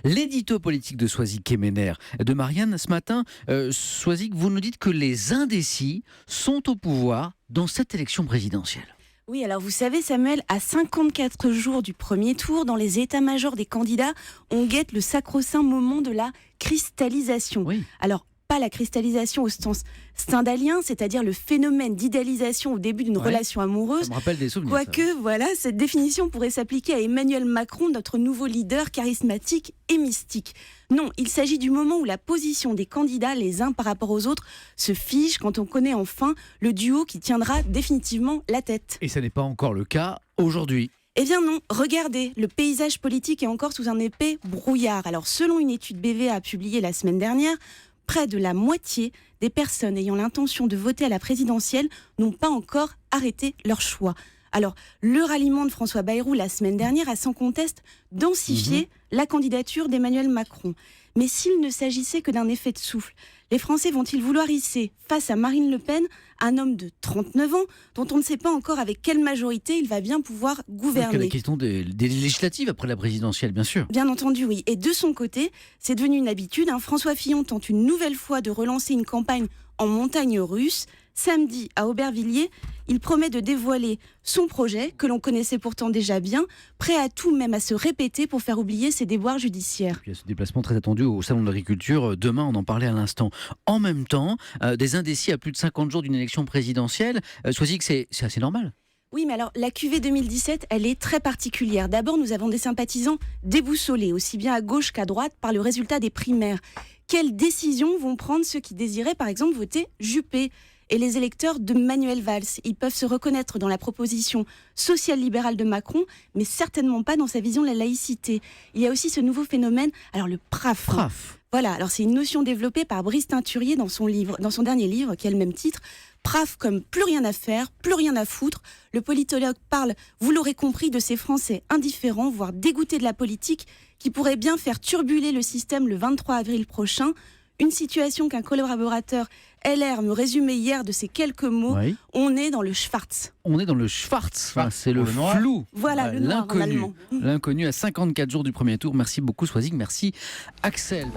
L'édito politique de Soisig Kemener de Marianne ce matin. Soisig, vous nous dites que les indécis sont au pouvoir dans cette élection présidentielle. Oui, alors vous savez Samuel, à 54 jours du premier tour, dans les états-majors des candidats, on guette le sacro-saint moment de la cristallisation. Oui. Alors, pas la cristallisation au sens stendhalien, c'est-à-dire le phénomène d'idéalisation au début d'une relation amoureuse. Ça me rappelle des souvenirs. Quoique, voilà, cette définition pourrait s'appliquer à Emmanuel Macron, notre nouveau leader charismatique et mystique. Non, il s'agit du moment où la position des candidats, les uns par rapport aux autres, se fige quand on connaît enfin le duo qui tiendra définitivement la tête. Et ça n'est pas encore le cas aujourd'hui. Eh bien non, regardez, le paysage politique est encore sous un épais brouillard. Alors selon une étude BVA publiée la semaine dernière, près de la moitié des personnes ayant l'intention de voter à la présidentielle n'ont pas encore arrêté leur choix. Alors, le ralliement de François Bayrou la semaine dernière a sans conteste densifié la candidature d'Emmanuel Macron. Mais s'il ne s'agissait que d'un effet de souffle, les Français vont-ils vouloir hisser face à Marine Le Pen un homme de 39 ans dont on ne sait pas encore avec quelle majorité il va bien pouvoir gouverner? La question des législatives après la présidentielle, bien sûr. Bien entendu, oui. Et de son côté, c'est devenu une habitude. François Fillon tente une nouvelle fois de relancer une campagne en montagne russe. Samedi, à Aubervilliers, il promet de dévoiler son projet, que l'on connaissait pourtant déjà bien, prêt à tout, même à se répéter pour faire oublier ses déboires judiciaires. Il y a ce déplacement très attendu au Salon de l'Agriculture. Demain, on en parlait à l'instant. En même temps, des indécis à plus de 50 jours d'une élection présidentielle, Soisig, c'est assez normal. Oui, mais alors, la cuvée 2017, elle est très particulière. D'abord, nous avons des sympathisants déboussolés, aussi bien à gauche qu'à droite, par le résultat des primaires. Quelles décisions vont prendre ceux qui désiraient, par exemple, voter Juppé ? Et les électeurs de Manuel Valls, ils peuvent se reconnaître dans la proposition social-libérale de Macron, mais certainement pas dans sa vision de la laïcité. Il y a aussi ce nouveau phénomène, alors le PRAF. Voilà, alors c'est une notion développée par Brice Teinturier dans son dernier livre, qui a le même titre. PRAF comme plus rien à faire, plus rien à foutre. Le politologue parle, vous l'aurez compris, de ces Français indifférents, voire dégoûtés de la politique, qui pourraient bien faire turbuler le système le 23 avril prochain. Une situation qu'un collaborateur LR me résumait hier de ces quelques mots. Oui. On est dans le Schwarz. On est dans le Schwarz, c'est le flou. Voilà, le noir en allemand. L'inconnu à 54 jours du premier tour. Merci beaucoup Soisig, merci Axel.